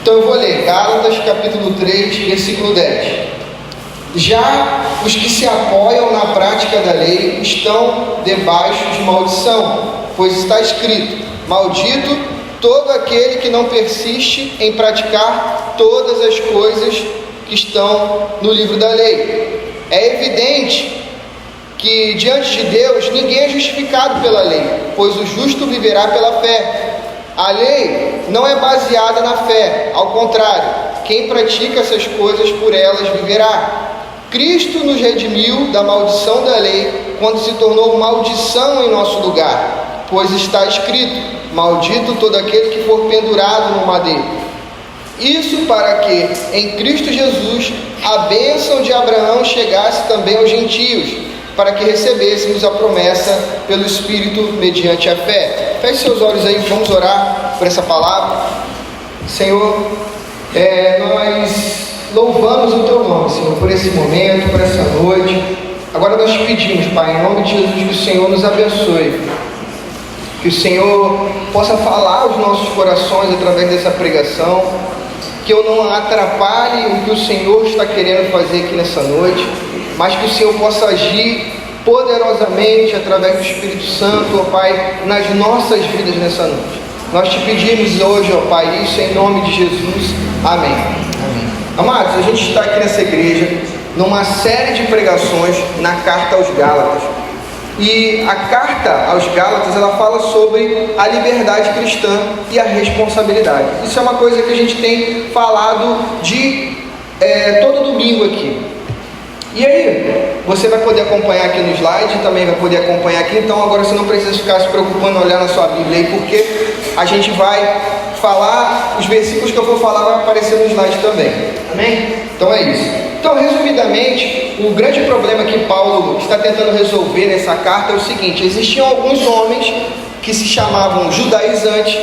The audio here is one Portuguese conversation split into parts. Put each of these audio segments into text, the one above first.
Então eu vou ler Gálatas capítulo 3, versículo 10. Já os que se apoiam na prática da lei estão debaixo de maldição, pois está escrito: maldito todo aquele que não persiste em praticar todas as coisas que estão no livro da lei. É evidente que diante de Deus ninguém é justificado pela lei, pois o justo viverá pela fé. A lei não é baseada na fé, ao contrário, quem pratica essas coisas por elas viverá. Cristo nos redimiu da maldição da lei quando se tornou maldição em nosso lugar, pois está escrito: maldito todo aquele que for pendurado no madeiro. Isso para que em Cristo Jesus a bênção de Abraão chegasse também aos gentios, para que recebêssemos a promessa pelo Espírito mediante a fé. Feche seus olhos aí, vamos orar por essa palavra. Senhor, nós louvamos o Teu nome, Senhor, por esse momento, por essa noite. Agora nós te pedimos, Pai, em nome de Jesus, que o Senhor nos abençoe, que o Senhor possa falar aos nossos corações através dessa pregação, que eu não atrapalhe o que o Senhor está querendo fazer aqui nessa noite, mas que o Senhor possa agir poderosamente através do Espírito Santo, ó Pai, nas nossas vidas nessa noite. Nós te pedimos hoje, ó Pai, isso em nome de Jesus. Amém. Amém. Amados, a gente está aqui nessa igreja numa série de pregações na carta aos Gálatas. E a carta aos Gálatas, ela fala sobre a liberdade cristã e a responsabilidade. Isso é uma coisa que a gente tem falado de todo domingo aqui. E aí, você vai poder acompanhar aqui no slide, também vai poder acompanhar aqui. Então agora você não precisa ficar se preocupando em olhar na sua Bíblia aí, porque a gente vai falar, os versículos que eu vou falar vai aparecer no slide também. Amém? Então é isso. Então, resumidamente, o grande problema que Paulo está tentando resolver nessa carta é o seguinte: existiam alguns homens que se chamavam judaizantes.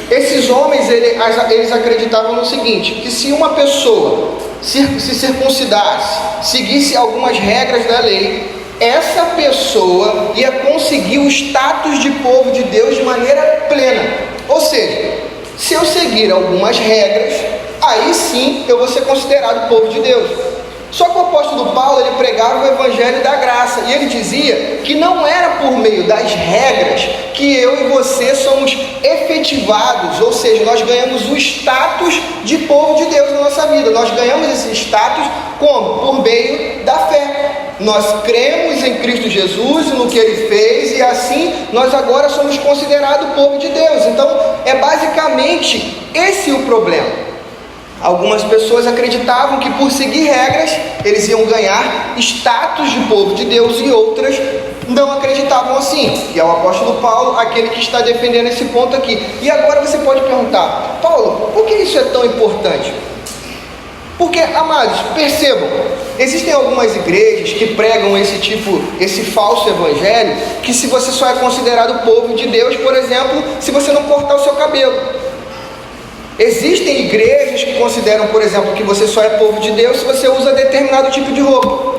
Esses homens, eles acreditavam no seguinte, que se uma pessoa se circuncidasse, seguisse algumas regras da lei, essa pessoa ia conseguir o status de povo de Deus de maneira plena. Ou seja, se eu seguir algumas regras, aí sim eu vou ser considerado povo de Deus. Só que o apóstolo Paulo, ele pregava o evangelho da graça, e ele dizia que não era por meio das regras que eu e você somos efetivados, ou seja, nós ganhamos o status de povo de Deus na nossa vida. Nós ganhamos esse status como? Por meio da fé. Nós cremos em Cristo Jesus, no que Ele fez, e assim nós agora somos considerados povo de Deus. Então, é basicamente esse o problema. Algumas pessoas acreditavam que por seguir regras, eles iam ganhar status de povo de Deus, e outras não acreditavam assim. E é o apóstolo Paulo, aquele que está defendendo esse ponto aqui. E agora você pode perguntar: Paulo, por que isso é tão importante? Porque, amados, percebam, existem algumas igrejas que pregam esse falso evangelho, que se você só é considerado povo de Deus, por exemplo, se você não cortar o seu cabelo. Existem igrejas que consideram, por exemplo, que você só é povo de Deus se você usa determinado tipo de roupa.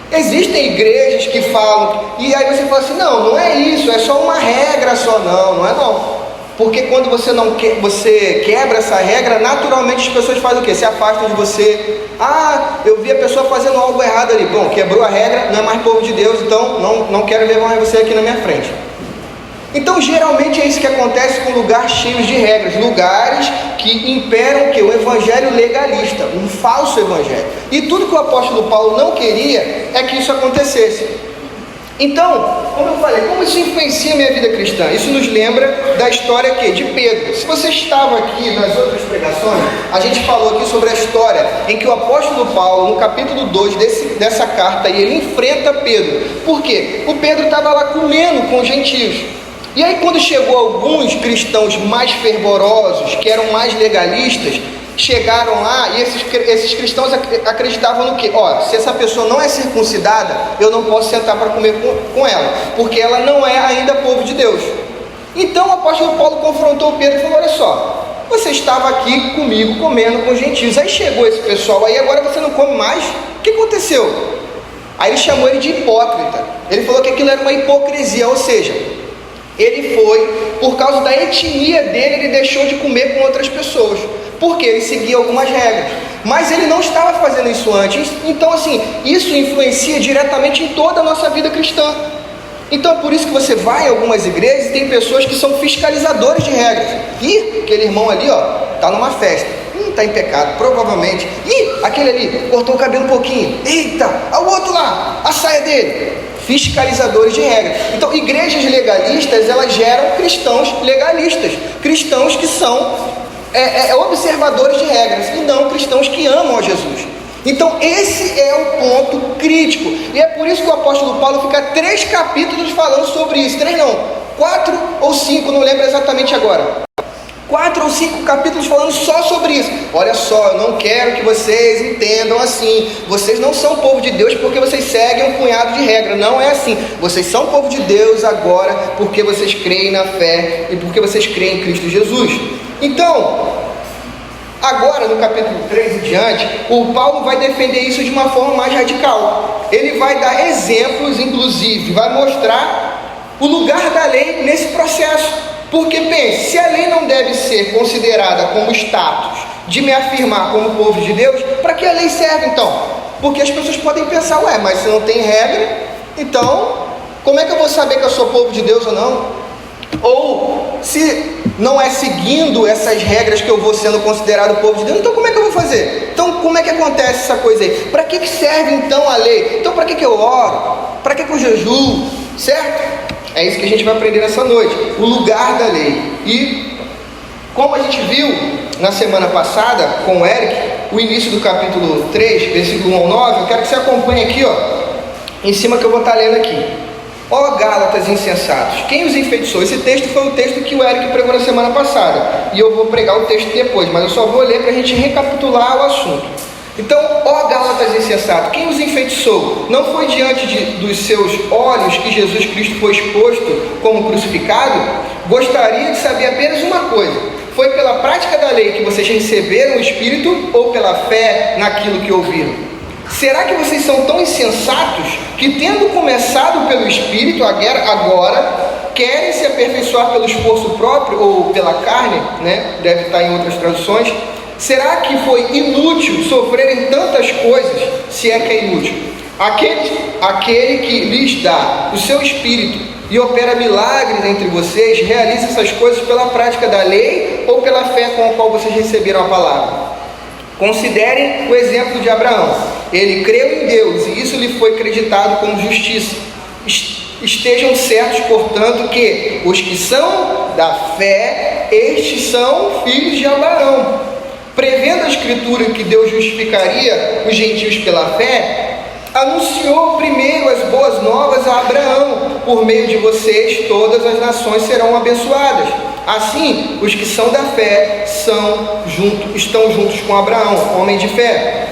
Existem igrejas que falam, e aí você fala assim: não é isso, é só uma regra só. Não é não. Porque quando você quebra essa regra, naturalmente as pessoas fazem o quê? Se afastam de você. Eu vi a pessoa fazendo algo errado ali. Bom, quebrou a regra, não é mais povo de Deus, então não quero ver mais você aqui na minha frente. Então, geralmente é isso que acontece com lugares cheios de regras, lugares que imperam o quê? O evangelho legalista, um falso evangelho. E tudo que o apóstolo Paulo não queria é que isso acontecesse. Então, como eu falei, como isso influencia a minha vida cristã? Isso nos lembra da história aqui de Pedro. Se você estava aqui nas outras pregações, a gente falou aqui sobre a história em que o apóstolo Paulo, no capítulo 2 dessa carta, ele enfrenta Pedro. Por quê? O Pedro estava lá comendo com os gentios. E aí, quando chegou alguns cristãos mais fervorosos, que eram mais legalistas, chegaram lá, e esses cristãos acreditavam no quê? Se essa pessoa não é circuncidada, eu não posso sentar para comer com ela, porque ela não é ainda povo de Deus. Então o apóstolo Paulo confrontou Pedro e falou: olha só, você estava aqui comigo comendo com os gentios, aí chegou esse pessoal aí, agora você não come mais? O que aconteceu? Aí ele chamou ele de hipócrita. Ele falou que aquilo era uma hipocrisia, ou seja, ele foi, por causa da etnia dele, ele deixou de comer com outras pessoas. porque ele seguia algumas regras. Mas ele não estava fazendo isso antes. Então, assim, isso influencia diretamente em toda a nossa vida cristã. Então, é por isso que você vai em algumas igrejas e tem pessoas que são fiscalizadores de regras. Ih, aquele irmão ali, ó, está numa festa. Está em pecado, provavelmente. Ih, aquele ali cortou o cabelo um pouquinho. Eita, o outro lá, a saia dele. Fiscalizadores de regras. Então, igrejas legalistas, elas geram cristãos legalistas. Cristãos que são observadores de regras e não cristãos que amam a Jesus. Então esse é o ponto crítico, e é por isso que o apóstolo Paulo fica 3 capítulos falando sobre isso. 3 não, 4 ou 5, não lembro exatamente agora. 4 ou 5 capítulos falando só sobre isso. Olha só, eu não quero que vocês entendam assim. Vocês não são povo de Deus porque vocês seguem um punhado de regras. Não é assim. Vocês são povo de Deus agora porque vocês creem na fé e porque vocês creem em Cristo Jesus. Então, agora no capítulo 3 em diante, o Paulo vai defender isso de uma forma mais radical. Ele vai dar exemplos, inclusive, vai mostrar o lugar da lei nesse processo. Porque pense, se a lei não deve ser considerada como status de me afirmar como povo de Deus, para que a lei serve então? Porque as pessoas podem pensar, ué, mas se não tem regra, então como é que eu vou saber que eu sou povo de Deus ou não? Ou se não é seguindo essas regras que eu vou sendo considerado povo de Deus, então como é que eu vou fazer? Então como é que acontece essa coisa aí? Para que serve então a lei? Então para que eu oro? Para que eu jejuo? Certo? É isso que a gente vai aprender nessa noite, o lugar da lei. E como a gente viu na semana passada com o Eric, o início do capítulo 3, versículo 1 ao 9, eu quero que você acompanhe aqui, ó, em cima que eu vou estar lendo aqui. Ó Gálatas insensatos, quem os enfeitiçou? Esse texto foi o texto que o Eric pregou na semana passada, e eu vou pregar o texto depois, mas eu só vou ler para a gente recapitular o assunto. Então, ó Gálatas insensatos, quem os enfeitiçou? Não foi diante dos seus olhos que Jesus Cristo foi exposto como crucificado? Gostaria de saber apenas uma coisa: foi pela prática da lei que vocês receberam o Espírito ou pela fé naquilo que ouviram? Será que vocês são tão insensatos que, tendo começado pelo Espírito, agora querem se aperfeiçoar pelo esforço próprio ou pela carne, né? Deve estar em outras traduções. Será que foi inútil sofrerem tantas coisas, se é que é inútil? Aquele que lhes dá o seu Espírito e opera milagres entre vocês, realiza essas coisas pela prática da lei ou pela fé com a qual vocês receberam a palavra? Considerem o exemplo de Abraão. Ele creu em Deus e isso lhe foi acreditado como justiça. Estejam certos, portanto, que os que são da fé, estes são filhos de Abraão. Prevendo a Escritura que Deus justificaria os gentios pela fé, anunciou primeiro as boas novas a Abraão: por meio de vocês todas as nações serão abençoadas. Assim, os que são da fé estão juntos com Abraão, homem de fé.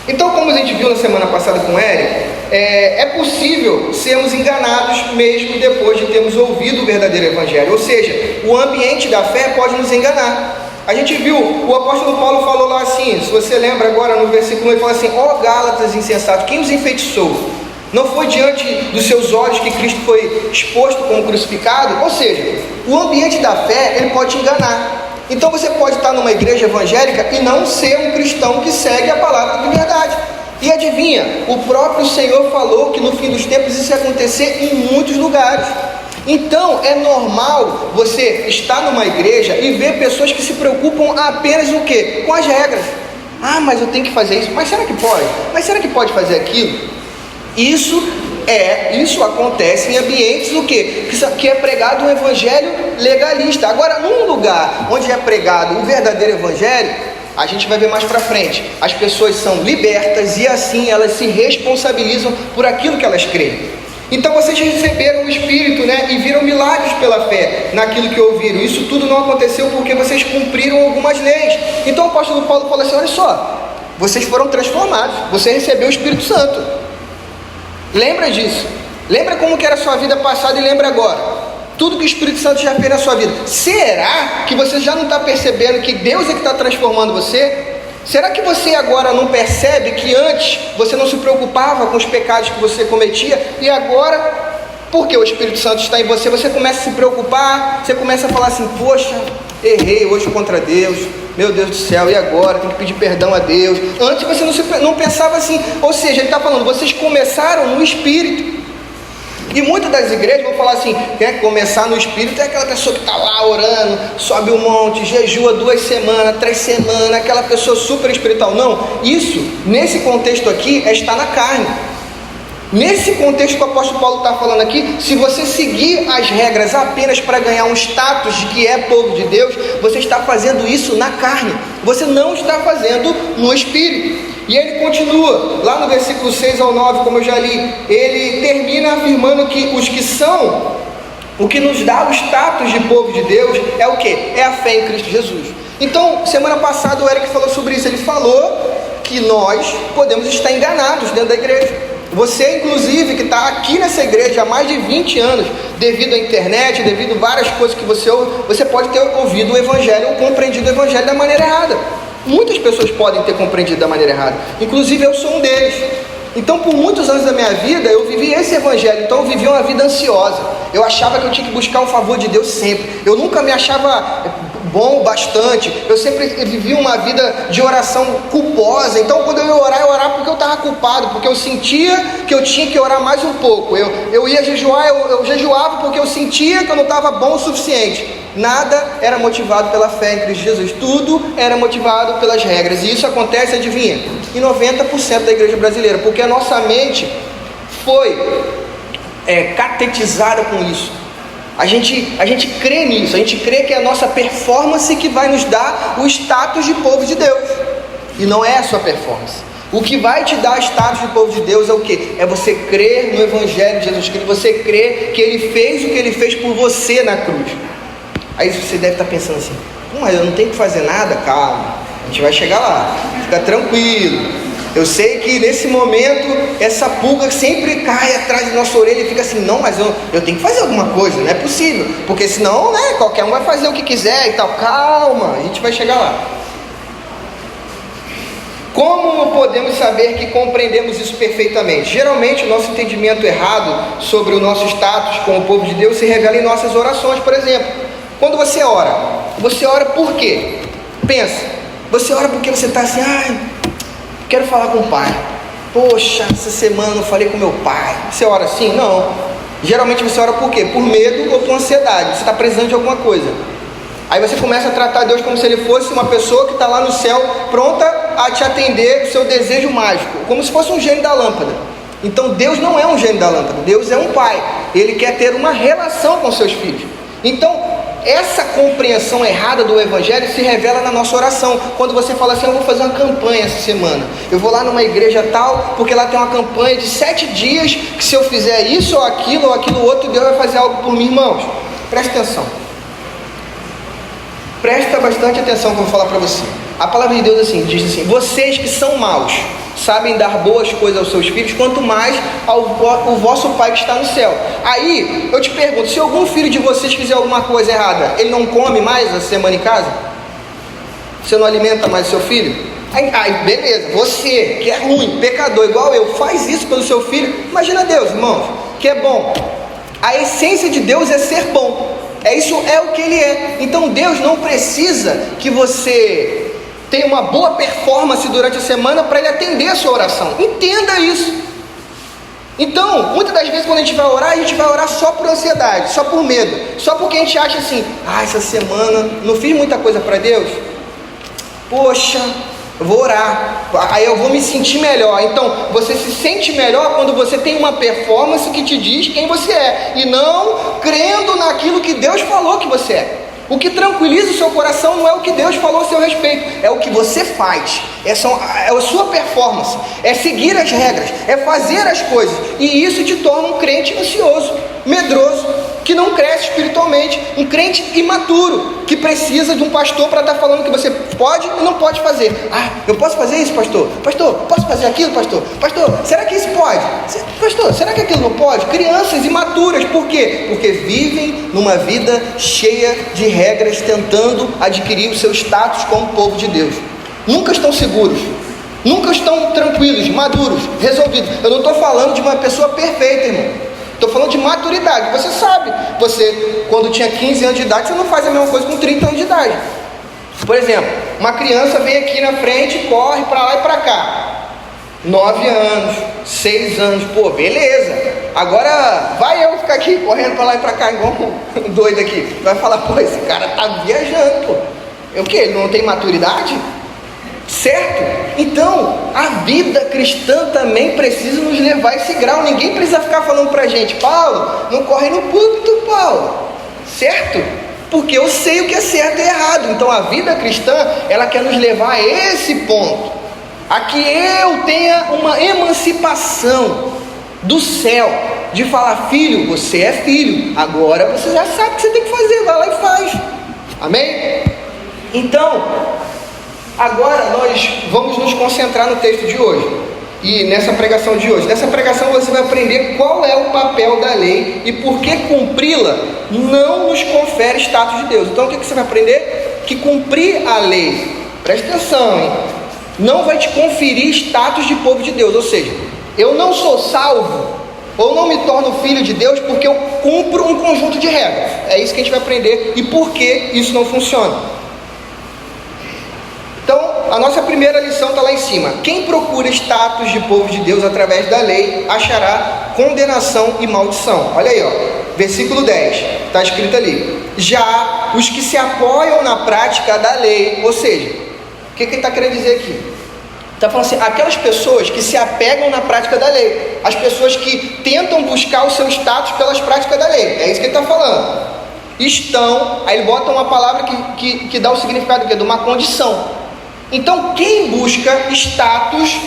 Então, como a gente viu na semana passada com Eric, é possível sermos enganados mesmo depois de termos ouvido o verdadeiro Evangelho. Ou seja, o ambiente da fé pode nos enganar. A gente viu, o apóstolo Paulo falou lá assim, se você lembra agora no versículo 1, ele fala assim: ó Gálatas insensatos, quem os enfeitiçou? Não foi diante dos seus olhos que Cristo foi exposto como crucificado? Ou seja, o ambiente da fé, ele pode te enganar. Então você pode estar numa igreja evangélica e não ser um cristão que segue a palavra de verdade. E adivinha, o próprio Senhor falou que no fim dos tempos isso ia acontecer em muitos lugares. Então é normal você estar numa igreja e ver pessoas que se preocupam apenas o quê? Com as regras. Ah, mas eu tenho que fazer isso. Mas será que pode? Mas será que pode fazer aquilo? Isso acontece em ambientes o quê? Que é pregado um evangelho legalista. Agora, num lugar onde é pregado o verdadeiro evangelho, a gente vai ver mais para frente. As pessoas são libertas e assim elas se responsabilizam por aquilo que elas creem. Então vocês receberam o Espírito, né? E viram milagres pela fé naquilo que ouviram. Isso tudo não aconteceu porque vocês cumpriram algumas leis. Então o apóstolo Paulo fala assim: olha só, vocês foram transformados, você recebeu o Espírito Santo. Lembra disso? Lembra como que era a sua vida passada e lembra agora. Tudo que o Espírito Santo já fez na sua vida. Será que você já não está percebendo que Deus é que está transformando você? Será que você agora não percebe que antes você não se preocupava com os pecados que você cometia e agora, porque o Espírito Santo está em você, você começa a se preocupar, você começa a falar assim, poxa, errei hoje contra Deus, meu Deus do céu, e agora? Tenho que pedir perdão a Deus. Antes você não pensava assim, ou seja, ele está falando, vocês começaram no Espírito. E muitas das igrejas vão falar assim, quer começar no Espírito, é aquela pessoa que está lá orando, sobe um monte, jejua 2 semanas, 3 semanas, aquela pessoa super espiritual. Não, isso, nesse contexto aqui, está na carne. Nesse contexto que o apóstolo Paulo está falando aqui, se você seguir as regras apenas para ganhar um status de que é povo de Deus, você está fazendo isso na carne, você não está fazendo no Espírito. E ele continua, lá no versículo 6 ao 9, como eu já li, ele termina afirmando que os que são, o que nos dá o status de povo de Deus, é o que? É a fé em Cristo Jesus. Então, semana passada o Eric falou sobre isso, ele falou que nós podemos estar enganados dentro da igreja. Você, inclusive, que está aqui nessa igreja há mais de 20 anos, devido à internet, devido a várias coisas que você ouve, você pode ter ouvido o Evangelho ou compreendido o Evangelho da maneira errada. Muitas pessoas podem ter compreendido da maneira errada, inclusive eu sou um deles. Então, por muitos anos da minha vida, eu vivi esse Evangelho, então eu vivi uma vida ansiosa. Eu achava que eu tinha que buscar o favor de Deus sempre. Eu nunca me achava bom bastante. Eu sempre vivi uma vida de oração culposa. Então, quando eu ia orar, eu orava porque eu estava culpado, porque eu sentia que eu tinha que orar mais um pouco. Eu ia jejuar, eu jejuava porque eu sentia que eu não estava bom o suficiente. Nada era motivado pela fé em Cristo Jesus. Tudo era motivado pelas regras. E isso acontece, adivinha, em 90% da igreja brasileira, porque a nossa mente foi catetizada com isso. A gente crê nisso, a gente crê que é a nossa performance que vai nos dar o status de povo de Deus. E não é a sua performance. O que vai te dar status de povo de Deus é o quê? É você crer no Evangelho de Jesus Cristo, você crer que Ele fez o que Ele fez por você na cruz. Aí você deve estar pensando assim, mas eu não tenho que fazer nada? Calma, a gente vai chegar lá, fica tranquilo. Eu sei que nesse momento, essa pulga sempre cai atrás da nossa orelha e fica assim, não, mas eu tenho que fazer alguma coisa, não é possível, porque senão, qualquer um vai fazer o que quiser e tal. Calma, a gente vai chegar lá. Como podemos saber que compreendemos isso perfeitamente? Geralmente o nosso entendimento errado sobre o nosso status como povo de Deus se revela em nossas orações, por exemplo. Quando você ora por quê? Pensa, você ora porque você está assim, quero falar com o pai. Poxa, essa semana eu não falei com meu pai. Você ora assim? Não. Geralmente você ora por quê? Por medo ou por ansiedade. Você está precisando de alguma coisa. Aí você começa a tratar Deus como se Ele fosse uma pessoa que está lá no céu, pronta a te atender o seu desejo mágico, como se fosse um gênio da lâmpada. Então Deus não é um gênio da lâmpada, Deus é um pai. Ele quer ter uma relação com seus filhos. Então, essa compreensão errada do Evangelho se revela na nossa oração. Quando você fala assim, eu vou fazer uma campanha essa semana, eu vou lá numa igreja tal, porque lá tem uma campanha de 7 dias, que se eu fizer isso ou aquilo outro, Deus vai fazer algo por mim. Irmãos, presta atenção. Presta bastante atenção que eu vou falar para você. A palavra de Deus diz assim, vocês que são maus, sabem dar boas coisas aos seus filhos, quanto mais o vosso Pai que está no céu. Aí, eu te pergunto, se algum filho de vocês fizer alguma coisa errada, ele não come mais essa semana em casa? Você não alimenta mais o seu filho? Aí, beleza, você que é ruim, pecador igual eu, faz isso pelo seu filho. Imagina Deus, irmãos, que é bom. A essência de Deus é ser bom. Isso é o que Ele é. Então Deus não precisa que você tenha uma boa performance durante a semana para Ele atender a sua oração. Entenda isso. Então, muitas das vezes quando a gente vai orar só por ansiedade, só por medo, só porque a gente acha assim, essa semana não fiz muita coisa para Deus. Poxa, eu vou orar, aí eu vou me sentir melhor. Então, você se sente melhor quando você tem uma performance que te diz quem você é, e não crendo naquilo que Deus falou que você é. O que tranquiliza o seu coração não é o que Deus falou a seu respeito, é o que você faz, é a sua performance, é seguir as regras, é fazer as coisas, e isso te torna um crente ansioso, medroso, que não cresce espiritualmente, um crente imaturo, que precisa de um pastor para estar falando que você pode e não pode fazer. Eu posso fazer isso, pastor? Pastor, posso fazer aquilo, pastor? Pastor, será que isso pode? Pastor, será que aquilo não pode? Crianças imaturas, por quê? Porque vivem numa vida cheia de regras, tentando adquirir o seu status como povo de Deus. Nunca estão seguros, nunca estão tranquilos, maduros, resolvidos. Eu não estou falando de uma pessoa perfeita, irmão. Estou falando de maturidade. Você sabe, você quando tinha 15 anos de idade, você não faz a mesma coisa com 30 anos de idade. Por exemplo, uma criança vem aqui na frente, corre para lá e para cá. 9 anos, 6 anos, pô, beleza. Agora vai eu ficar aqui correndo para lá e para cá igual um doido aqui. Vai falar, pô, esse cara tá viajando, pô. É o quê? Ele não tem maturidade? Certo? Então, a vida cristã também precisa nos levar a esse grau. Ninguém precisa ficar falando pra gente, Paulo, não corre no púlpito, Paulo. Certo? Porque eu sei o que é certo e errado. Então, a vida cristã, ela quer nos levar a esse ponto. A que eu tenha uma emancipação do céu. De falar, filho, você é filho. Agora você já sabe o que você tem que fazer. Vai lá e faz. Amém? Então, agora nós vamos nos concentrar no texto de hoje e nessa pregação de hoje. Nessa pregação você vai aprender qual é o papel da lei e por que cumpri-la não nos confere status de Deus. Então o que você vai aprender? Que cumprir a lei, presta atenção, hein? Não vai te conferir status de povo de Deus. Ou seja, eu não sou salvo ou não me torno filho de Deus porque eu cumpro um conjunto de regras. É isso que a gente vai aprender e por que isso não funciona. Então, a nossa primeira lição está lá em cima. Quem procura status de povo de Deus através da lei, achará condenação e maldição. Olha aí, ó, versículo 10, está escrito ali. Já os que se apoiam na prática da lei, ou seja, o que ele está querendo dizer aqui? Está falando assim, aquelas pessoas que se apegam na prática da lei, as pessoas que tentam buscar o seu status pelas práticas da lei, é isso que ele está falando. Estão, aí ele bota uma palavra que dá o significado de uma condição. Então, quem busca status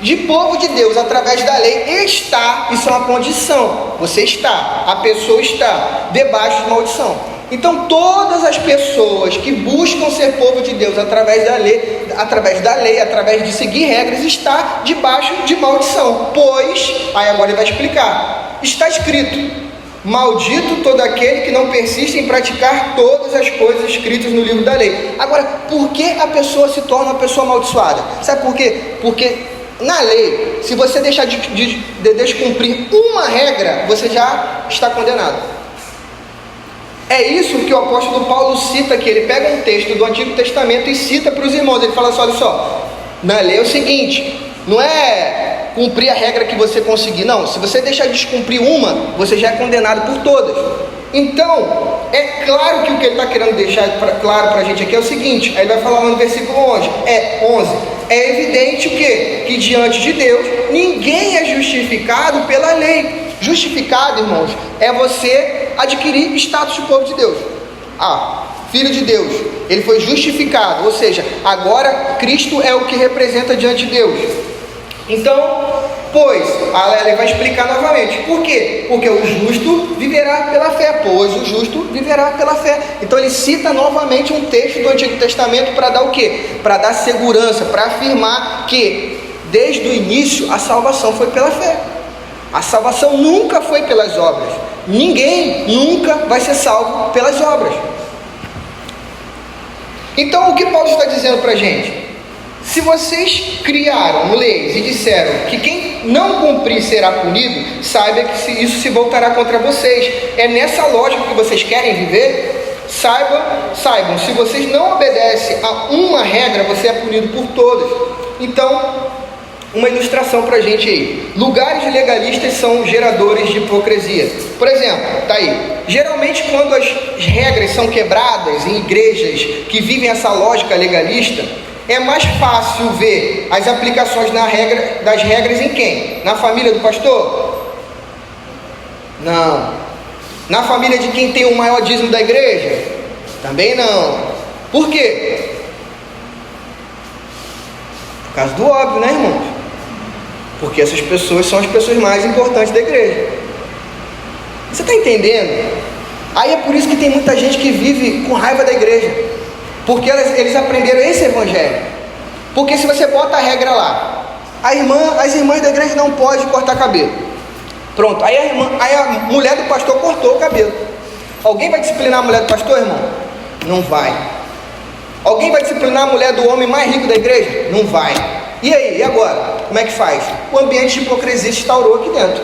de povo de Deus através da lei está, isso é uma condição, você está, a pessoa está debaixo de maldição. Então, todas as pessoas que buscam ser povo de Deus através da lei, através de seguir regras, está debaixo de maldição. Pois, aí agora ele vai explicar, está escrito: maldito todo aquele que não persiste em praticar todas as coisas escritas no livro da lei. Agora, por que a pessoa se torna uma pessoa amaldiçoada? Sabe por quê? Porque na lei, se você deixar de descumprir uma regra, você já está condenado. É isso que o apóstolo Paulo cita aqui. Ele pega um texto do Antigo Testamento e cita para os irmãos. Ele fala assim, olha só, na lei é o seguinte, não é cumprir a regra que você conseguir, não. Se você deixar de descumprir uma, você já é condenado por todas. Então, é claro que o que ele está querendo deixar claro para a gente aqui é o seguinte, aí ele vai falar no versículo 11, é evidente o quê? Que diante de Deus, ninguém é justificado pela lei. Justificado, irmãos, é você adquirir status de povo de Deus. Filho de Deus, ele foi justificado, ou seja, agora Cristo é o que representa diante de Deus. Então, pois, ele vai explicar novamente, por quê? Porque o justo viverá pela fé, pois o justo viverá pela fé. Então ele cita novamente um texto do Antigo Testamento para dar o quê? Para dar segurança, para afirmar que desde o início a salvação foi pela fé. A salvação nunca foi pelas obras. Ninguém nunca vai ser salvo pelas obras. Então o que Paulo está dizendo para a gente? Se vocês criaram leis e disseram que quem não cumprir será punido, saiba que isso se voltará contra vocês. É nessa lógica que vocês querem viver? Saibam, se vocês não obedecem a uma regra, você é punido por todas. Então, uma ilustração para a gente aí. Lugares legalistas são geradores de hipocrisia. Por exemplo, tá aí. Geralmente quando as regras são quebradas em igrejas que vivem essa lógica legalista, é mais fácil ver as aplicações das regras em quem? Na família do pastor? Não. Na família de quem tem o maior dízimo da igreja? Também não. Por quê? Por causa do óbvio, né, irmãos? Porque essas pessoas são as pessoas mais importantes da igreja. Você está entendendo? Aí é por isso que tem muita gente que vive com raiva da igreja. Porque eles aprenderam esse evangelho. Porque se você bota a regra lá, as irmãs da igreja não podem cortar cabelo. Pronto, aí a mulher do pastor cortou o cabelo. Alguém vai disciplinar a mulher do pastor, irmão? Não vai. Alguém vai disciplinar a mulher do homem mais rico da igreja? Não vai. E aí, e agora? Como é que faz? O ambiente de hipocrisia se instaurou aqui dentro.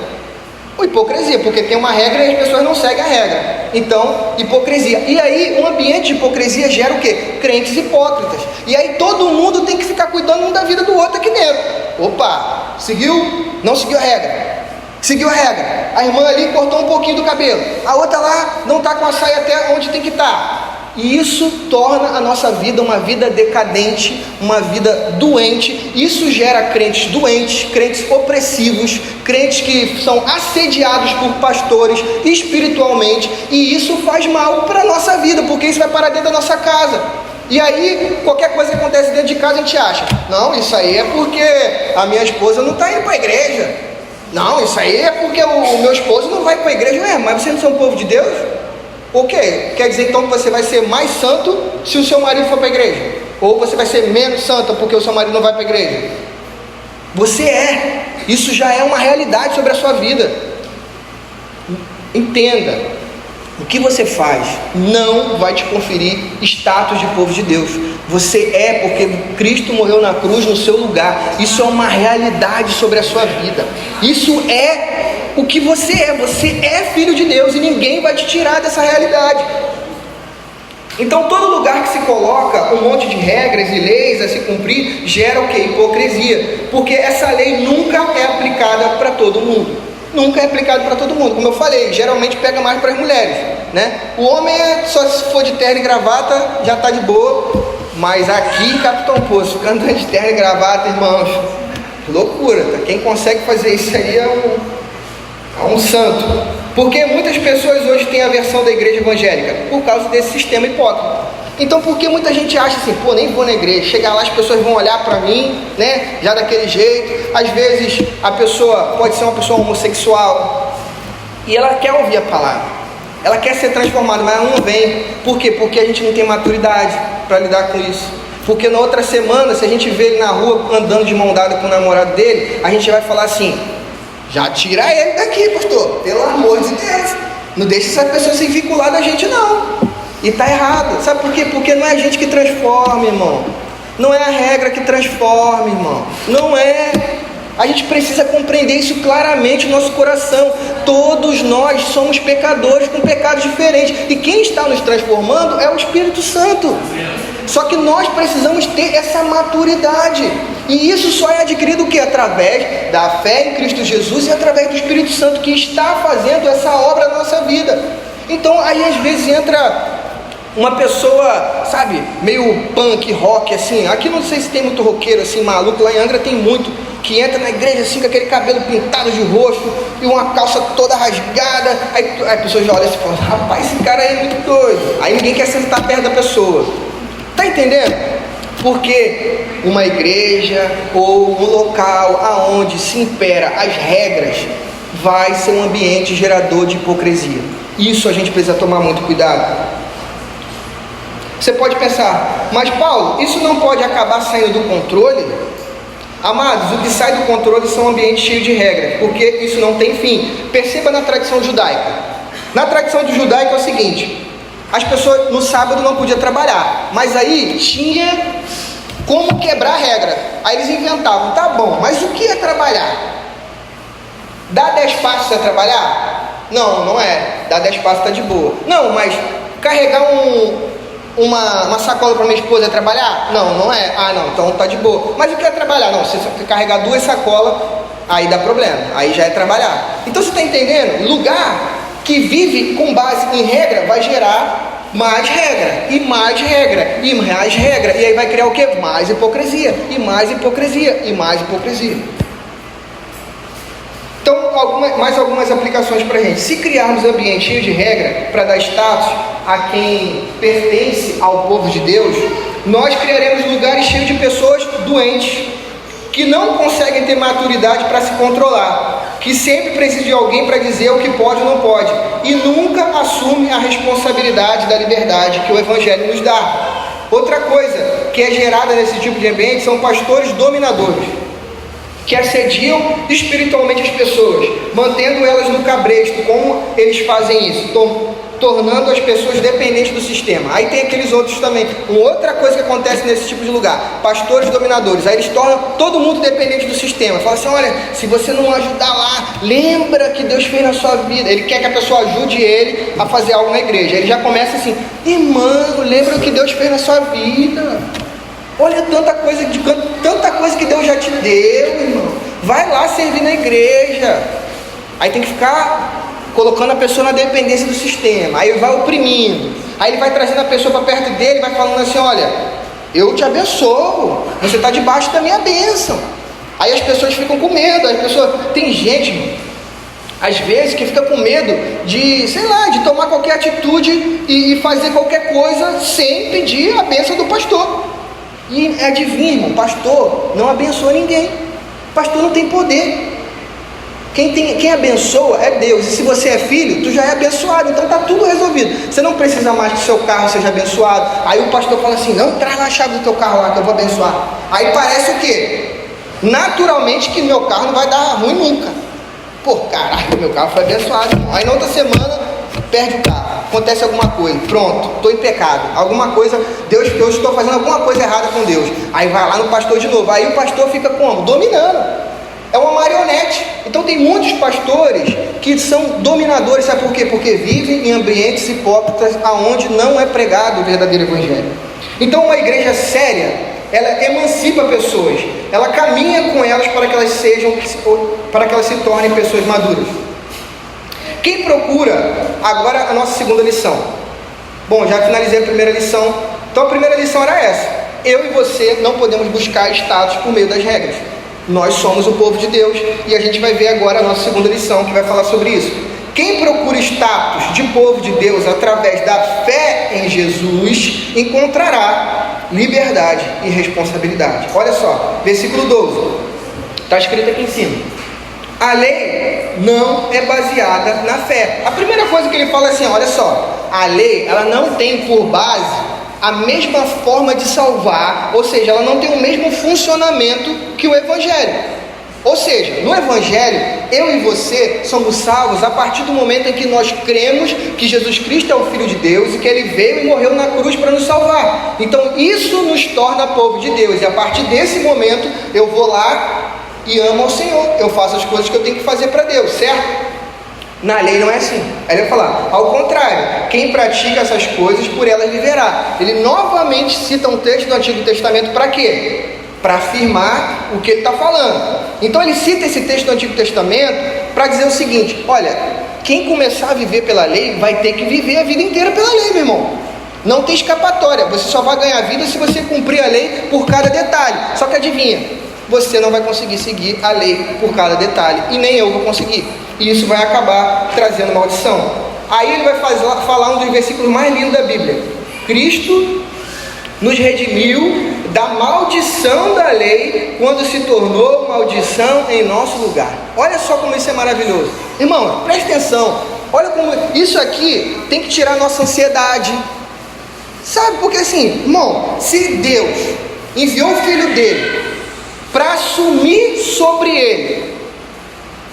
Hipocrisia, porque tem uma regra e as pessoas não seguem a regra. Então, hipocrisia. E aí, um ambiente de hipocrisia gera o quê? Crentes hipócritas. E aí todo mundo tem que ficar cuidando um da vida do outro aqui dentro. Opa, seguiu? Não seguiu a regra. Seguiu a regra. A irmã ali cortou um pouquinho do cabelo. A outra lá não está com a saia até onde tem que estar. E isso torna a nossa vida uma vida decadente, uma vida doente. Isso gera crentes doentes, crentes opressivos, crentes que são assediados por pastores espiritualmente. E isso faz mal para a nossa vida, porque isso vai parar dentro da nossa casa. E aí, qualquer coisa que acontece dentro de casa, a gente acha: não, isso aí é porque a minha esposa não está indo para a igreja. Não, isso aí é porque o meu esposo não vai para a igreja. Ué, mas você não é um povo de Deus? O quê? Quer dizer então que você vai ser mais santo se o seu marido for para a igreja? Ou você vai ser menos santa porque o seu marido não vai para a igreja? Você é. Isso já é uma realidade sobre a sua vida. Entenda. O que você faz não vai te conferir status de povo de Deus. Você é porque Cristo morreu na cruz no seu lugar. Isso é uma realidade sobre a sua vida. Isso é o que você é. Você é filho de Deus e ninguém vai te tirar dessa realidade. Então todo lugar que se coloca um monte de regras e leis a se cumprir gera o que? Hipocrisia. Porque essa lei nunca é aplicada para todo mundo. Nunca é aplicado para todo mundo. Como eu falei, geralmente pega mais para as mulheres, né? O homem, só se for de terno e gravata, já está de boa. Mas aqui, Capitão Poço, ficando de terno e gravata, irmãos, loucura, tá? Quem consegue fazer isso aí é um santo. Porque muitas pessoas hoje têm a versão da igreja evangélica por causa desse sistema hipócrita. Então, por que muita gente acha assim: pô, nem vou na igreja, chegar lá as pessoas vão olhar para mim, né, já daquele jeito. Às vezes a pessoa pode ser uma pessoa homossexual e ela quer ouvir a palavra, ela quer ser transformada, mas ela não vem. Por quê? Porque a gente não tem maturidade para lidar com isso. Porque na outra semana, se a gente vê ele na rua andando de mão dada com o namorado dele, a gente vai falar assim: já tira ele daqui, pastor, pelo amor de Deus, não deixa essa pessoa se vincular da gente não. E está errado. Sabe por quê? Porque não é a gente que transforma, irmão. Não é a regra que transforma, irmão. Não é. A gente precisa compreender isso claramente no nosso coração. Todos nós somos pecadores com pecados diferentes. E quem está nos transformando é o Espírito Santo. Só que nós precisamos ter essa maturidade. E isso só é adquirido o quê? Através da fé em Cristo Jesus e através do Espírito Santo que está fazendo essa obra na nossa vida. Então aí às vezes entra uma pessoa, sabe, meio punk, rock, assim. Aqui não sei se tem muito roqueiro assim, maluco. Lá em Angra tem muito, que entra na igreja assim com aquele cabelo pintado de roxo e uma calça toda rasgada. Aí a pessoa já olha assim e fala: rapaz, esse cara aí é muito doido. Aí ninguém quer sentar perto da pessoa. Tá entendendo? Porque uma igreja ou um local aonde se impera as regras vai ser um ambiente gerador de hipocrisia. Isso a gente precisa tomar muito cuidado. Você pode pensar: mas Paulo, isso não pode acabar saindo do controle? Amados, o que sai do controle são ambientes cheios de regras, porque isso não tem fim. Perceba na tradição judaica. Na tradição judaica é o seguinte: as pessoas no sábado não podiam trabalhar, mas aí tinha como quebrar a regra. Aí eles inventavam: tá bom, mas o que é trabalhar? Dar 10 passos é trabalhar? Não, não é. Dar 10 passos está de boa. Não, mas carregar uma sacola para minha esposa é trabalhar? Não, não é. Ah, não, então tá de boa. Mas o que é trabalhar? Não, se você carregar 2 sacolas, aí dá problema, aí já é trabalhar. Então você está entendendo? Lugar que vive com base em regra vai gerar mais regra, e mais regra, e mais regra, e aí vai criar o que? Mais hipocrisia, e mais hipocrisia, e mais hipocrisia. Então, mais algumas aplicações para a gente. Se criarmos ambiente cheio de regra para dar status a quem pertence ao povo de Deus, nós criaremos lugares cheios de pessoas doentes, que não conseguem ter maturidade para se controlar, que sempre precisam de alguém para dizer o que pode ou não pode, e nunca assume a responsabilidade da liberdade que o Evangelho nos dá. Outra coisa que é gerada nesse tipo de ambiente são pastores dominadores, que assediam espiritualmente as pessoas, mantendo elas no cabresto. Como eles fazem isso? tornando as pessoas dependentes do sistema. Aí tem aqueles outros também. Uma outra coisa que acontece nesse tipo de lugar: pastores dominadores. Aí eles tornam todo mundo dependente do sistema. Fala assim: olha, se você não ajudar lá, lembra que Deus fez na sua vida. Ele quer que a pessoa ajude ele a fazer algo na igreja. Ele já começa assim: irmão, lembra o que Deus fez na sua vida. Olha tanta coisa que Deus já te deu, irmão. Vai lá servir na igreja. Aí tem que ficar colocando a pessoa na dependência do sistema. Aí vai oprimindo. Aí ele vai trazendo a pessoa para perto dele, vai falando assim: olha, eu te abençoo, você está debaixo da minha bênção. Aí as pessoas ficam com medo. Tem gente, irmão, às vezes, que fica com medo de, sei lá, de tomar qualquer atitude e fazer qualquer coisa sem pedir a bênção do pastor. E adivinha, irmão, pastor não abençoa ninguém. Pastor não tem poder. Quem abençoa é Deus. E se você é filho, tu já é abençoado. Então está tudo resolvido. Você não precisa mais que seu carro seja abençoado. Aí o pastor fala assim: não, traga a chave do teu carro lá que eu vou abençoar. Aí parece o quê? Naturalmente que meu carro não vai dar ruim nunca. Pô, caraca, meu carro foi abençoado. Aí na outra semana perde o carro, acontece alguma coisa, pronto, estou em pecado, alguma coisa, eu estou fazendo alguma coisa errada com Deus. Aí vai lá no pastor de novo. Aí o pastor fica como? Dominando. É uma marionete. Então tem muitos pastores que são dominadores. Sabe por quê? Porque vivem em ambientes hipócritas aonde não é pregado o verdadeiro evangelho. Então uma igreja séria, ela emancipa pessoas, ela caminha com elas para que elas se tornem pessoas maduras. Quem procura, agora a nossa segunda lição. Bom, já finalizei a primeira lição. Então a primeira lição era essa: eu e você não podemos buscar status por meio das regras. Nós somos o povo de Deus. E a gente vai ver agora a nossa segunda lição, que vai falar sobre isso. Quem procura status de povo de Deus através da fé em Jesus, encontrará liberdade e responsabilidade. Olha só, versículo 12, está escrito aqui em cima: a lei não é baseada na fé. A primeira coisa que ele fala é assim: olha só, a lei, ela não tem por base a mesma forma de salvar, ou seja, ela não tem o mesmo funcionamento que o evangelho. Ou seja, no evangelho, eu e você somos salvos a partir do momento em que nós cremos que Jesus Cristo é o Filho de Deus e que Ele veio e morreu na cruz para nos salvar. Então isso nos torna povo de Deus, e a partir desse momento eu vou lá e amo ao Senhor, eu faço as coisas que eu tenho que fazer para Deus, certo? Na lei não é assim. Aí ele vai falar, ao contrário, quem pratica essas coisas, por elas viverá. Ele novamente cita um texto do Antigo Testamento para quê? Para afirmar o que ele está falando. Então ele cita esse texto do Antigo Testamento para dizer o seguinte: olha, quem começar a viver pela lei vai ter que viver a vida inteira pela lei, meu irmão. Não tem escapatória. Você só vai ganhar vida se você cumprir a lei por cada detalhe. Só que adivinha, você não vai conseguir seguir a lei por cada detalhe, e nem eu vou conseguir. E isso vai acabar trazendo maldição. Aí ele vai falar um dos versículos mais lindos da Bíblia: Cristo nos redimiu da maldição da lei quando se tornou maldição em nosso lugar. Olha só como isso é maravilhoso. Irmão, presta atenção. Olha como isso aqui tem que tirar a nossa ansiedade. Sabe, porque assim, irmão, se Deus enviou o Filho dele para assumir sobre ele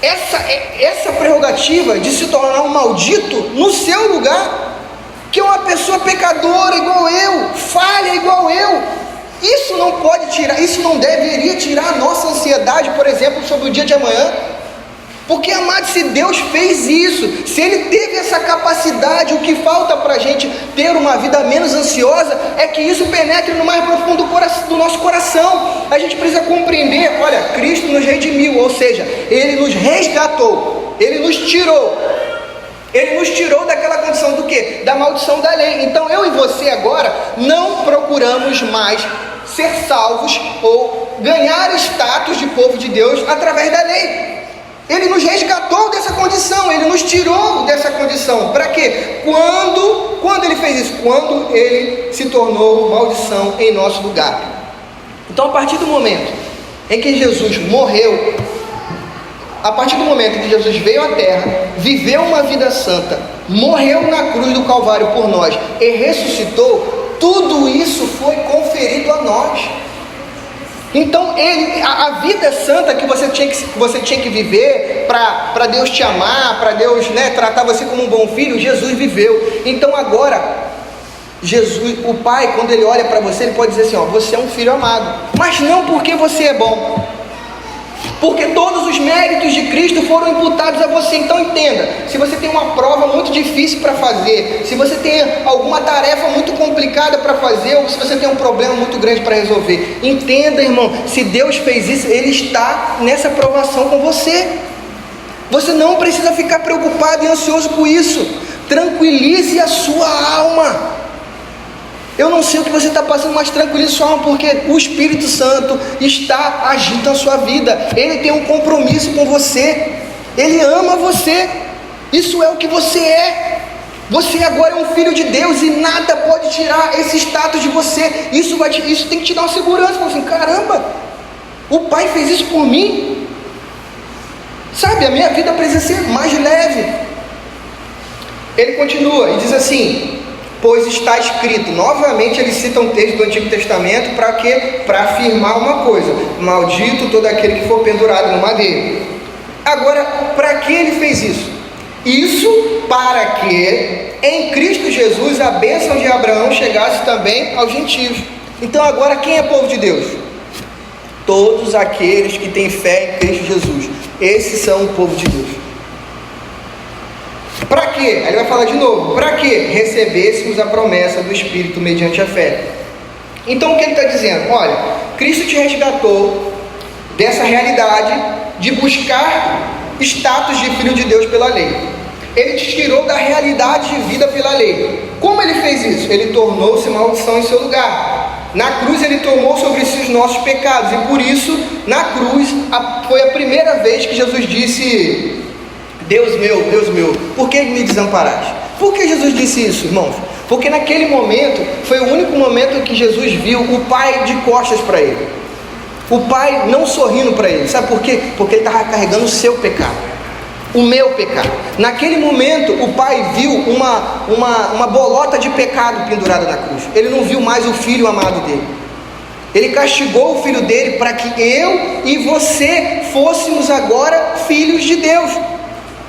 essa prerrogativa de se tornar um maldito no seu lugar, que é uma pessoa pecadora igual eu, falha igual eu, isso não pode tirar, isso não deveria tirar a nossa ansiedade, por exemplo, sobre o dia de amanhã. Porque, amado, se Deus fez isso, se Ele teve essa capacidade, o que falta para a gente ter uma vida menos ansiosa é que isso penetre no mais profundo do nosso coração. A gente precisa compreender, olha, Cristo nos redimiu, ou seja, Ele nos resgatou, Ele nos tirou daquela condição do quê? Da maldição da lei. Então eu e você agora não procuramos mais ser salvos ou ganhar status de povo de Deus através da lei. Ele nos resgatou dessa condição, Ele nos tirou dessa condição. Para quê? Quando Ele fez isso? Quando Ele se tornou maldição em nosso lugar. Então, a partir do momento em que Jesus morreu, a partir do momento em que Jesus veio à terra, viveu uma vida santa, morreu na cruz do Calvário por nós e ressuscitou, tudo isso foi conferido a nós. Então a vida santa que você tinha que viver para Deus te amar, para Deus, né, tratar você como um bom filho, Jesus viveu. Então agora, Jesus, o Pai, quando Ele olha para você, Ele pode dizer assim, ó, você é um filho amado, mas não porque você é bom, porque todos os méritos de Cristo foram imputados a você. Então entenda, se você tem uma prova muito difícil para fazer, se você tem alguma tarefa muito complicada para fazer, ou se você tem um problema muito grande para resolver, entenda, irmão, se Deus fez isso, Ele está nessa provação com você. Você não precisa ficar preocupado e ansioso com isso. Tranquilize a sua alma. Eu não sei o que você está passando, mas tranquilize sua alma, porque o Espírito Santo está agindo na sua vida. Ele tem um compromisso com você. Ele ama você. Isso é o que você é. Você agora é um filho de Deus e nada pode tirar esse status de você. Isso tem que te dar uma segurança. Você assim, caramba, o Pai fez isso por mim. Sabe, a minha vida precisa ser mais leve. Ele continua e diz assim, pois está escrito, novamente ele cita um texto do Antigo Testamento, para quê? Para afirmar uma coisa, maldito todo aquele que for pendurado no madeiro. Agora, para que ele fez isso? Isso para que em Cristo Jesus a bênção de Abraão chegasse também aos gentios. Então agora quem é povo de Deus? Todos aqueles que têm fé em Cristo Jesus. Esses são o povo de Deus. Para quê? Aí ele vai falar de novo. Para que recebêssemos a promessa do Espírito mediante a fé. Então o que ele está dizendo? Olha, Cristo te resgatou dessa realidade de buscar status de filho de Deus pela lei. Ele te tirou da realidade de vida pela lei. Como ele fez isso? Ele tornou-se maldição em seu lugar. Na cruz ele tomou sobre si os nossos pecados. E por isso, na cruz, foi a primeira vez que Jesus disse: Deus meu, por que me desamparaste? Por que Jesus disse isso, irmãos? Porque naquele momento, foi o único momento que Jesus viu o Pai de costas para ele. O Pai não sorrindo para ele. Sabe por quê? Porque ele estava carregando o seu pecado, o meu pecado. Naquele momento, o Pai viu uma bolota de pecado pendurada na cruz. Ele não viu mais o Filho amado dele. Ele castigou o Filho dele para que eu e você fôssemos agora filhos de Deus.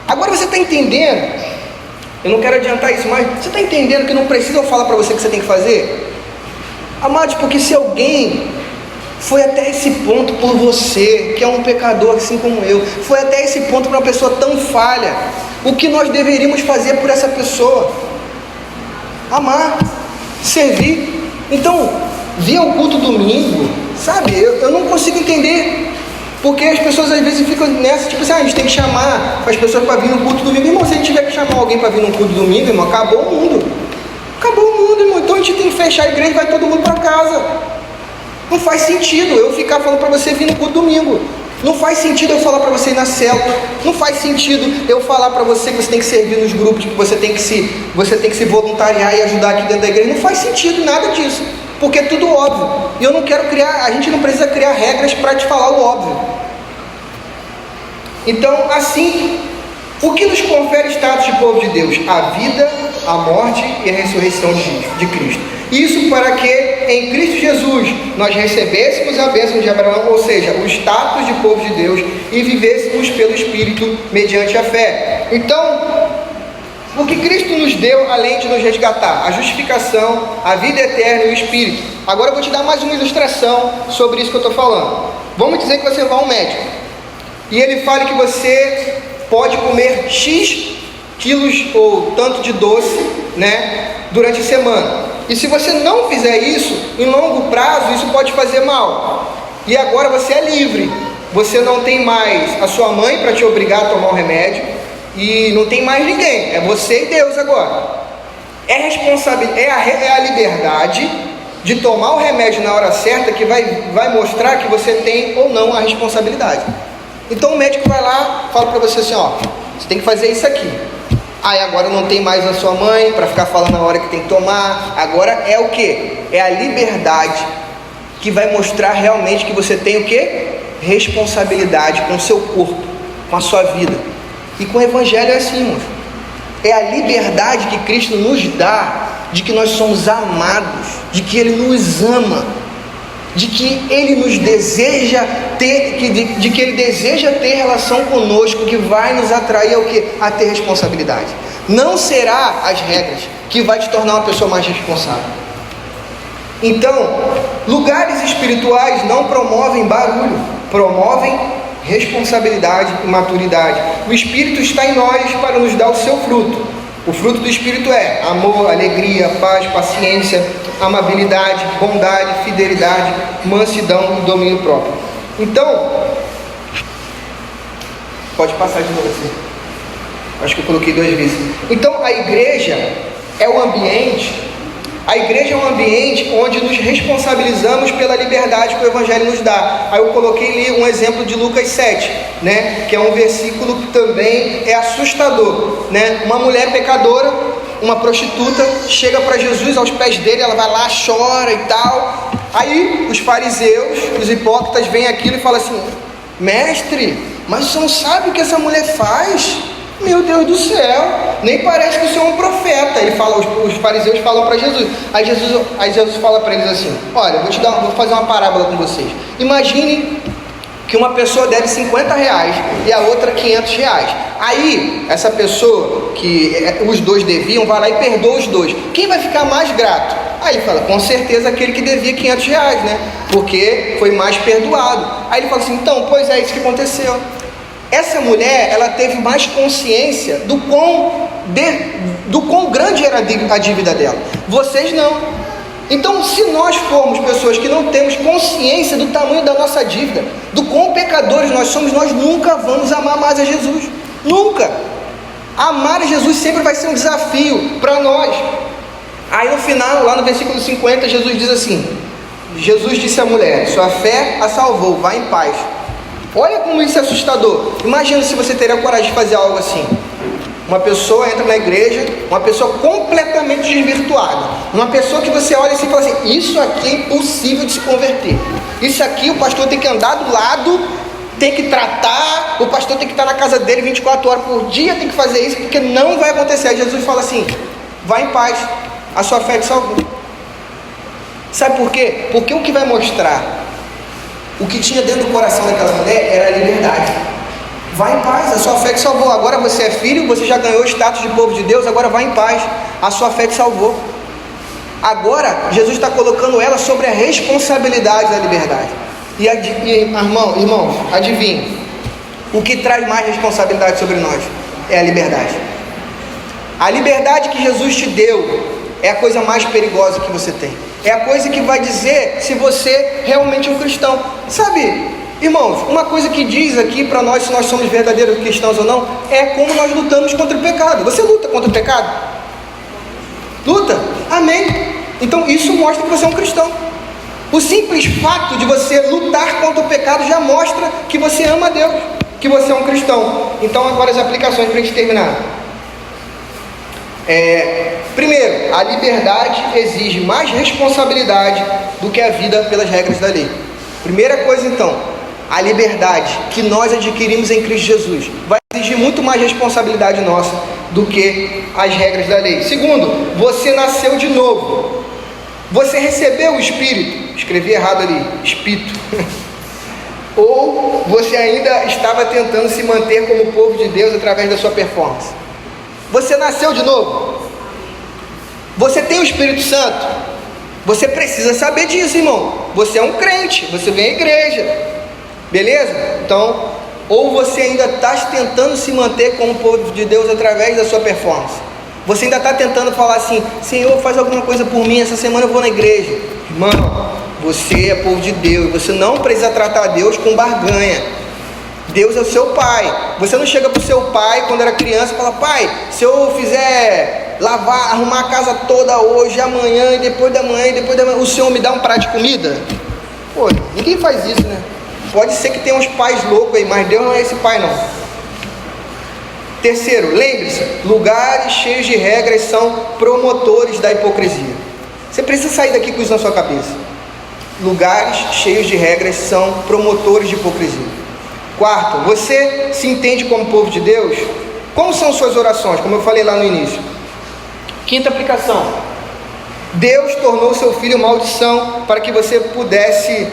Agora você está entendendo? Eu não quero adiantar isso, mas você está entendendo que não precisa eu falar para você o que você tem que fazer? Amados, porque se alguém foi até esse ponto por você, que é um pecador assim como eu, foi até esse ponto para uma pessoa tão falha, o que nós deveríamos fazer por essa pessoa? Amar, servir. Então, vir ao culto domingo, sabe, eu não consigo entender. Porque as pessoas às vezes ficam nessa, tipo assim, a gente tem que chamar as pessoas para vir no culto domingo. Irmão, se a gente tiver que chamar alguém para vir no culto domingo, irmão, acabou o mundo. Acabou o mundo, irmão. Então a gente tem que fechar a igreja e vai todo mundo para casa. Não faz sentido eu ficar falando para você vir no culto domingo. Não faz sentido eu falar para você ir na célula. Não faz sentido eu falar para você que você tem que servir nos grupos, que você tem que se voluntariar e ajudar aqui dentro da igreja. Não faz sentido nada disso. Porque é tudo óbvio. E eu não quero a gente não precisa criar regras para te falar o óbvio. Então, assim, o que nos confere status de povo de Deus? A vida, a morte e a ressurreição de Cristo. Isso para que em Cristo Jesus nós recebêssemos a bênção de Abraão, ou seja, o status de povo de Deus, e vivêssemos pelo Espírito mediante a fé. Então, o que Cristo nos deu, além de nos resgatar? A justificação, a vida eterna e o Espírito. Agora eu vou te dar mais uma ilustração sobre isso que eu estou falando. Vamos dizer que você vai ao médico e ele fala que você pode comer X quilos ou tanto de doce, né, durante a semana. E se você não fizer isso, em longo prazo, isso pode fazer mal. E agora você é livre. Você não tem mais a sua mãe para te obrigar a tomar o remédio. E não tem mais ninguém, é você e Deus agora. É a liberdade de tomar o remédio na hora certa que vai mostrar que você tem ou não a responsabilidade. Então o médico vai lá, fala para você assim, ó, você tem que fazer isso aqui. Aí agora não tem mais a sua mãe para ficar falando a hora que tem que tomar. Agora é o que? É a liberdade que vai mostrar realmente que você tem o que? Responsabilidade com o seu corpo, com a sua vida. E com o Evangelho é assim, irmãos. É a liberdade que Cristo nos dá, de que nós somos amados, de que Ele nos ama. de que Ele nos deseja ter, de que Ele deseja ter relação conosco, que vai nos atrair ao quê? A ter responsabilidade. Não será as regras que vai te tornar uma pessoa mais responsável. Então, lugares espirituais não promovem barulho, promovem responsabilidade e maturidade. O Espírito está em nós para nos dar o seu fruto. O fruto do Espírito é amor, alegria, paz, paciência, amabilidade, bondade, fidelidade, mansidão e domínio próprio. Então, pode passar de novo assim. Acho que eu coloquei 2 vezes. Então, a igreja é um ambiente onde nos responsabilizamos pela liberdade que o Evangelho nos dá. Aí eu coloquei ali um exemplo de Lucas 7, né? Que é um versículo que também é assustador, né? Uma mulher pecadora, uma prostituta, chega para Jesus aos pés dele, ela vai lá, chora e tal. Aí os fariseus, os hipócritas, veem aquilo e falam assim: mestre, mas você não sabe o que essa mulher faz? Meu Deus do céu, nem parece que o senhor é um profeta. Ele fala, os fariseus falam para Jesus. Aí Jesus fala para eles assim: olha, vou fazer uma parábola com vocês. Imagine que uma pessoa deve R$50 e a outra R$500. Aí essa pessoa que os dois deviam vai lá e perdoa os dois. Quem vai ficar mais grato? Aí ele fala: com certeza aquele que devia R$500, né? Porque foi mais perdoado. Aí ele fala assim: então, pois é isso que aconteceu. Essa mulher, ela teve mais consciência do quão grande era a dívida dela. Vocês não. Então, se nós formos pessoas que não temos consciência do tamanho da nossa dívida, do quão pecadores nós somos, nós nunca vamos amar mais a Jesus. Nunca. Amar a Jesus sempre vai ser um desafio para nós. Aí no final, lá no versículo 50, Jesus diz assim: Jesus disse à mulher: sua fé a salvou, vá em paz. Olha como isso é assustador. Imagina se você teria coragem de fazer algo assim. Uma pessoa entra na igreja, uma pessoa completamente desvirtuada, uma pessoa que você olha assim e fala assim: isso aqui é impossível de se converter, isso aqui o pastor tem que andar do lado, tem que tratar, o pastor tem que estar na casa dele 24 horas por dia, tem que fazer isso, porque não vai acontecer. Aí Jesus fala assim: vá em paz, a sua fé te salvou. Sabe por quê? Porque o que vai mostrar o que tinha dentro do coração daquela mulher era a liberdade. Vai em paz, a sua fé te salvou. Agora você é filho, você já ganhou o status de povo de Deus, agora vai em paz, a sua fé te salvou. Agora Jesus está colocando ela sobre a responsabilidade da liberdade. E irmãos, adivinhe, o que traz mais responsabilidade sobre nós é a liberdade. A liberdade que Jesus te deu é a coisa mais perigosa que você tem. É a coisa que vai dizer se você realmente é um cristão. Sabe, irmãos, uma coisa que diz aqui para nós se nós somos verdadeiros cristãos ou não, é como nós lutamos contra o pecado. Você luta contra o pecado? Luta? Amém. Então isso mostra que você é um cristão. O simples fato de você lutar contra o pecado já mostra que você ama a Deus, que você é um cristão. Então agora as aplicações para a gente terminar. Primeiro, a liberdade exige mais responsabilidade do que a vida pelas regras da lei. Primeira coisa então, a liberdade que nós adquirimos em Cristo Jesus vai exigir muito mais responsabilidade nossa do que as regras da lei. Segundo, você nasceu de novo. Você recebeu o Espírito. Escrevi errado ali, Espírito. Ou você ainda estava tentando se manter como povo de Deus através da sua performance. Você nasceu de novo. Você tem o Espírito Santo. Você precisa saber disso, irmão. Você é um crente, você vem à igreja. Beleza? Então, ou você ainda está tentando se manter como povo de Deus através da sua performance. Você ainda está tentando falar assim: Senhor, faz alguma coisa por mim, essa semana eu vou na igreja. Irmão, você é povo de Deus. Você não precisa tratar Deus com barganha. Deus é o seu pai. Você não chega para o seu pai quando era criança e fala: pai, se eu fizer lavar, arrumar a casa toda hoje, amanhã e depois da manhã, o senhor me dá um prato de comida? Pô, ninguém faz isso, né? Pode ser que tenha uns pais loucos aí, mas Deus não é esse pai não. Terceiro, lembre-se, lugares cheios de regras são promotores da hipocrisia. Você precisa sair daqui com isso na sua cabeça. Lugares cheios de regras são promotores de hipocrisia. Quarto, você se entende como povo de Deus? Como são suas orações? Como eu falei lá no início. Quinta aplicação: Deus tornou seu filho maldição para que você pudesse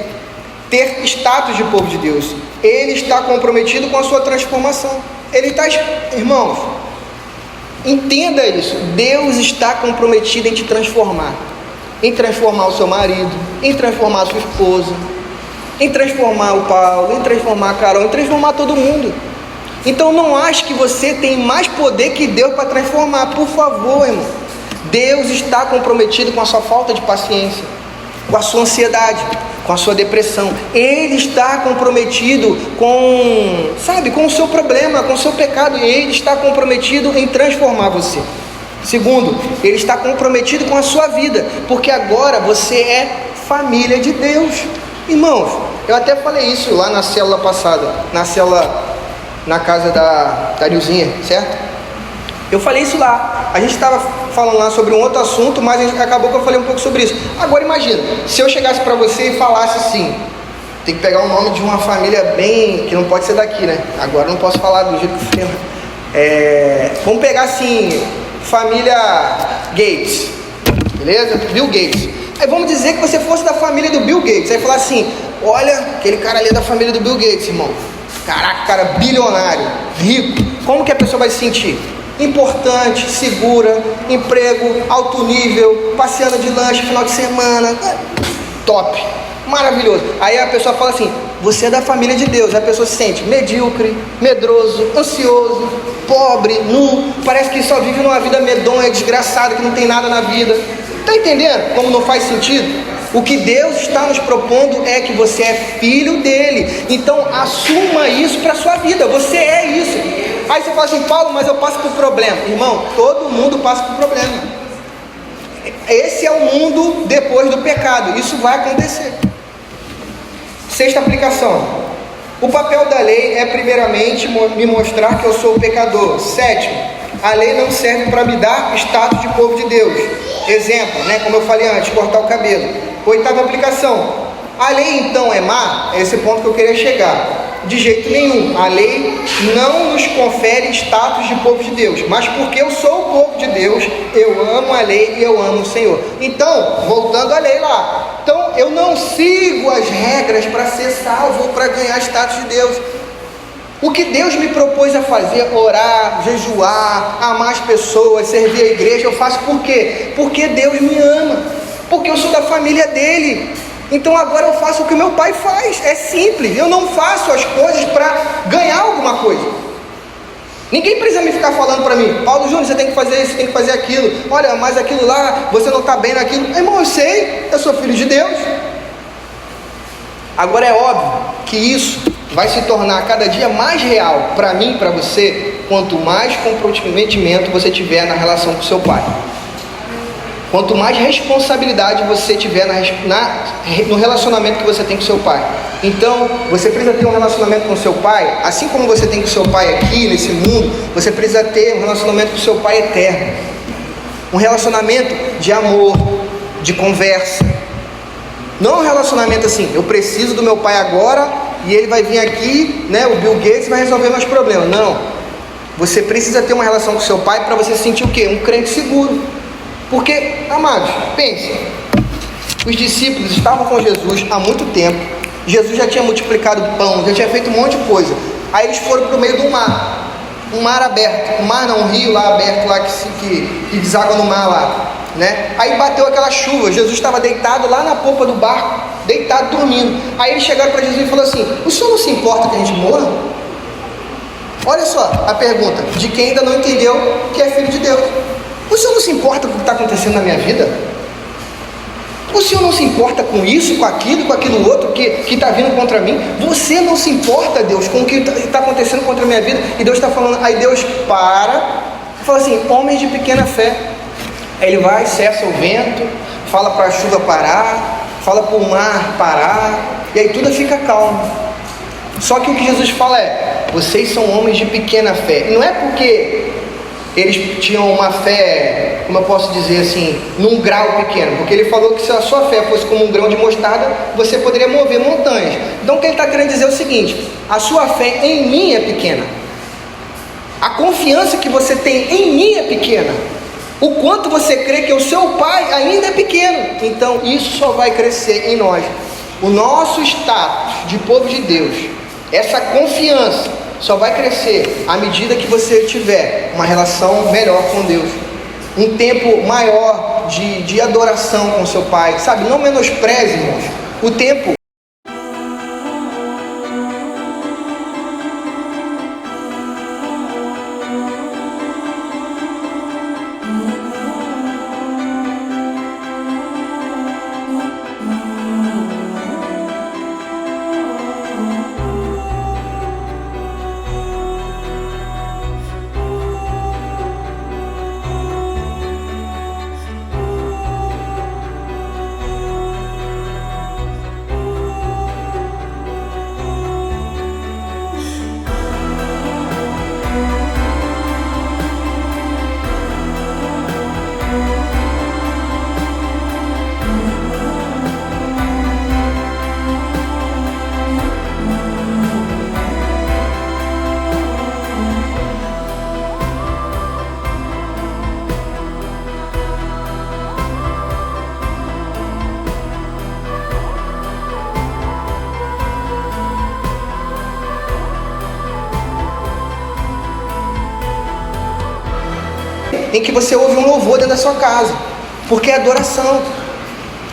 ter status de povo de Deus. Ele está comprometido com a sua transformação. Ele está, irmãos, entenda isso. Deus está comprometido em te transformar, em transformar o seu marido, em transformar a sua esposa, em transformar o Paulo, em transformar a Carol, em transformar todo mundo. Então não ache que você tem mais poder que Deus para transformar, por favor, irmão. Deus está comprometido com a sua falta de paciência, com a sua ansiedade, com a sua depressão. Ele está comprometido com o seu problema, com o seu pecado, e Ele está comprometido em transformar você. Segundo, Ele está comprometido com a sua vida, porque agora você é família de Deus. Irmãos, eu até falei isso lá na célula passada, na casa da Nilzinha, certo? Eu falei isso lá. A gente estava falando lá sobre um outro assunto, mas acabou que eu falei um pouco sobre isso. Agora imagina, se eu chegasse para você e falasse assim, tem que pegar o nome de uma família bem, que não pode ser daqui, né? Agora eu não posso falar do jeito que eu vamos pegar assim, família Gates, beleza? Bill Gates. Aí vamos dizer que você fosse da família do Bill Gates. Aí falar assim, olha, aquele cara ali é da família do Bill Gates, irmão. Caraca, cara bilionário, rico. Como que a pessoa vai se sentir? Importante, segura, emprego, alto nível, passeando de lanche final de semana, top, maravilhoso. Aí a pessoa fala assim, você é da família de Deus. Aí a pessoa se sente medíocre, medroso, ansioso, pobre, nu, parece que só vive numa vida medonha, desgraçada, que não tem nada na vida. Está entendendo como não faz sentido? O que Deus está nos propondo é que você é filho dele. Então assuma isso para a sua vida. Você é isso. Aí você fala assim, Paulo, mas eu passo por problema. Irmão, todo mundo passa por problema. Esse é o mundo depois do pecado. Isso vai acontecer. Sexta aplicação. O papel da lei é primeiramente me mostrar que eu sou o pecador. Sétimo, a lei não serve para me dar status de povo de Deus. Exemplo, como eu falei antes, cortar o cabelo. Oitava aplicação. A lei então é má? É esse ponto que eu queria chegar. De jeito nenhum. A lei não nos confere status de povo de Deus. Mas porque eu sou o povo de Deus, eu amo a lei e eu amo o Senhor. Então, voltando à lei lá. Então, eu não sigo as regras para ser salvo ou para ganhar status de Deus. O que Deus me propôs a fazer, orar, jejuar, amar as pessoas, servir a igreja, eu faço por quê? Porque Deus me ama, porque eu sou da família dele. Então agora eu faço o que meu pai faz, é simples. Eu não faço as coisas para ganhar alguma coisa. Ninguém precisa me ficar falando para mim, Paulo Júnior, você tem que fazer isso, você tem que fazer aquilo. Olha, mas aquilo lá, você não está bem naquilo. Irmão, eu sei, eu sou filho de Deus. Agora é óbvio que isso vai se tornar cada dia mais real para mim e para você, quanto mais comprometimento você tiver na relação com seu pai. Quanto mais responsabilidade você tiver no relacionamento que você tem com seu pai. Então, você precisa ter um relacionamento com seu pai, assim como você tem com seu pai aqui, nesse mundo, você precisa ter um relacionamento com seu pai eterno. Um relacionamento de amor, de conversa. Não um relacionamento assim, eu preciso do meu pai agora e ele vai vir aqui, o Bill Gates vai resolver meus problemas. Não. Você precisa ter uma relação com seu pai para você sentir o quê? Um crente seguro. Porque, amados, pense, os discípulos estavam com Jesus há muito tempo, Jesus já tinha multiplicado pão, já tinha feito um monte de coisa. Aí eles foram para o meio do mar, um mar aberto, um rio lá aberto, lá que deságua no mar lá, Aí bateu aquela chuva, Jesus estava deitado lá na polpa do barco, deitado, dormindo. Aí eles chegaram para Jesus e falaram assim, o senhor não se importa que a gente morra? Olha só a pergunta, de quem ainda não entendeu que é filho de Deus. O senhor não se importa com o que está acontecendo na minha vida? O senhor não se importa com isso, com aquilo outro que está vindo contra mim? Você não se importa, Deus, com o que está acontecendo contra a minha vida? E Deus está falando, aí Deus para e fala assim, homens de pequena fé. Aí ele vai, cessa o vento, fala para a chuva parar, fala para o mar parar, e aí tudo fica calmo. Só que o que Jesus fala é, vocês são homens de pequena fé. E não é porque eles tinham uma fé, como eu posso dizer assim, num grau pequeno, porque ele falou que se a sua fé fosse como um grão de mostarda, você poderia mover montanhas. Então o que ele está querendo dizer é o seguinte, a sua fé em mim é pequena, a confiança que você tem em mim é pequena, O quanto você crê que o seu pai ainda é pequeno. Então isso só vai crescer em nós. O nosso status de povo de Deus, essa confiança só vai crescer à medida que você tiver uma relação melhor com Deus, um tempo maior de adoração com seu pai, sabe? Não menospreze, irmãos, o tempo. Em que você ouve um louvor dentro da sua casa, porque é adoração.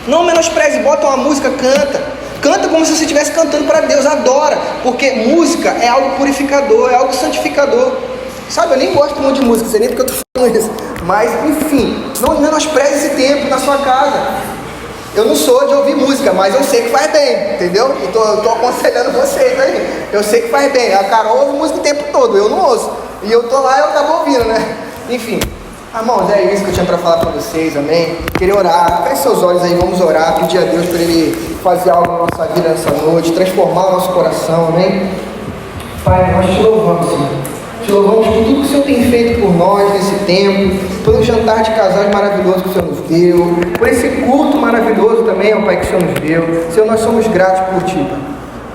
Não menospreze, bota uma música, canta como se você estivesse cantando para Deus, adora, porque música é algo purificador, é algo santificador, sabe? Eu nem gosto muito de música, não sei nem porque eu estou falando isso, mas enfim, não menospreze esse tempo na sua casa. Eu não sou de ouvir música, mas eu sei que faz bem, entendeu? Eu tô aconselhando vocês aí, eu sei que faz bem. A Carol ouve música o tempo todo, eu não ouço, e eu tô lá e eu acabo ouvindo, né? Enfim, irmãos, é isso que eu tinha para falar para vocês, amém? Queria orar, feche seus olhos aí, vamos orar, pedir a Deus para Ele fazer algo na nossa vida nessa noite, transformar o nosso coração, amém? Pai, nós te louvamos, Senhor. Te louvamos por tudo que o Senhor tem feito por nós nesse tempo, pelo jantar de casais maravilhoso que o Senhor nos deu, por esse culto maravilhoso também, ó Pai, que o Senhor nos deu. Senhor, nós somos gratos por Ti, Pai,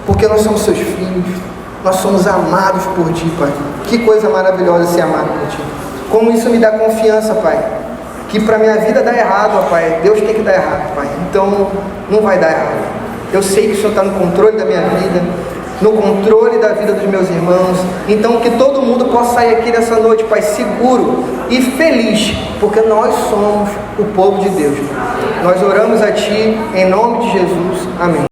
porque nós somos Seus filhos, nós somos amados por Ti, Pai. Que coisa maravilhosa ser amado por Ti. Como isso me dá confiança, Pai, que para minha vida dar errado, ó Pai, Deus tem que dar errado, Pai, então não vai dar errado. Eu sei que o Senhor está no controle da minha vida, no controle da vida dos meus irmãos, então que todo mundo possa sair aqui nessa noite, Pai, seguro e feliz, porque nós somos o povo de Deus. Nós oramos a Ti, em nome de Jesus, amém.